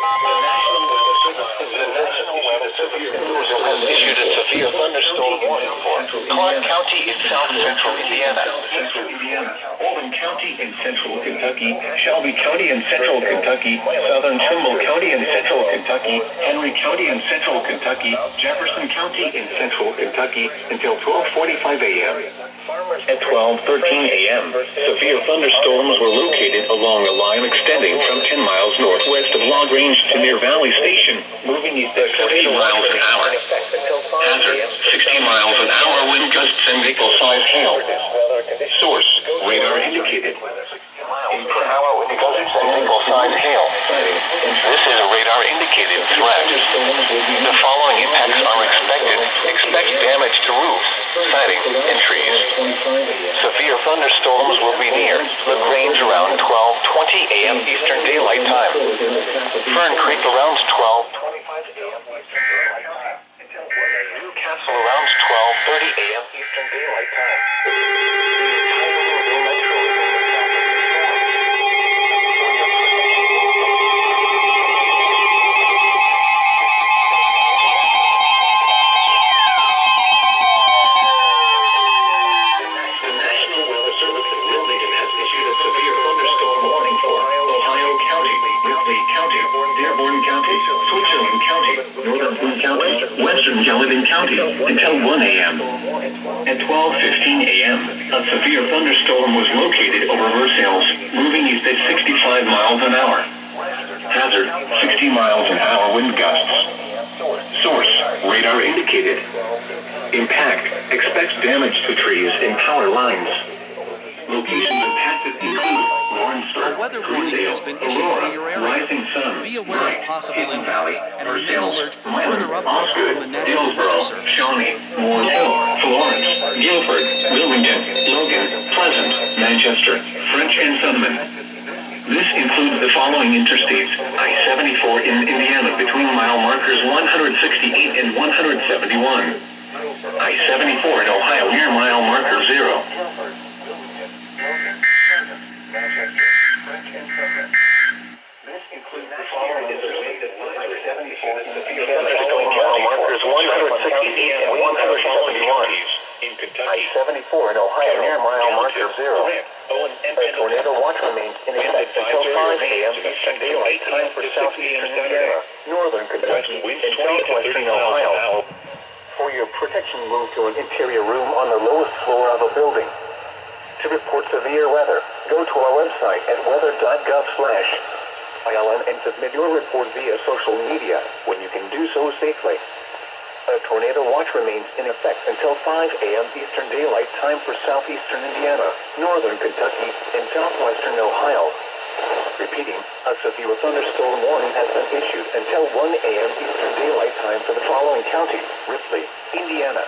The National Weather Service has issued a severe thunderstorm warning for Clark County in south central Indiana. Oldham County in central Kentucky, Shelby County in central Kentucky, southern Trimble County in central Kentucky, Henry County in central Kentucky, Jefferson County in central Kentucky until 12:45 a.m. At 12:13 a.m., severe thunderstorms were located along a line extending from 10 miles northwest of Log Range to near Valley Station, moving east at 70 miles an hour. Hazard, 60 miles an hour wind gusts and nickel-sized hail. Source, radar indicated. Per hour wind gusts and nickel-sized hail. This is a radar-indicated threat. The following impacts are expected. Expect damage to roofs, siding, and trees. Severe thunderstorms will be near LaGrange around 12:20 a.m. Eastern Daylight Time. Fern Creek around 12:25 a.m. Eastern Daylight Time. Newcastle around 12:30 a.m. Eastern Daylight Time. Western Gallatin County until 1 a.m. At 12:15 a.m., a severe thunderstorm was located over Versailles, moving east at 65 miles an hour. Hazard, 60 miles an hour wind gusts. Source, radar indicated. Impact, expects damage to trees and power lines. Locations impacted include Lawrenceburg, A weather warning has been issued Aurora, for your area. Rising Sun, Be aware of possible Hidden impacts Valley, and remain alert for further updates Osgood, from the National Weather Hillsborough, Service. Shawnee, Moore Hill, Florence, Guilford, Wilmington, Logan, Pleasant, Manchester, French, and Sunman. This includes the following interstates: I-74 in Indiana between mile markers 168 and 171. I-74 in Ohio near mile marker 0. This includes the following interstates: I-74 Between mile markers 168 and 171. I-74 in Ohio near mile marker 0. A tornado watch remains in effect until 5 a.m. Eastern Daylight Time for southeastern Indiana, northern Kentucky, and southwestern Ohio. For your protection, move to an interior room on the lowest floor of a building. To report severe weather, go to our website at weather.gov/ILN and submit your report via social media when you can do so safely. A tornado watch remains in effect until 5 a.m. Eastern Daylight Time for southeastern Indiana, northern Kentucky, and southwestern Ohio. Repeating, a severe thunderstorm warning has been issued until 1 a.m. Eastern Daylight Time for the following counties: Ripley, Indiana,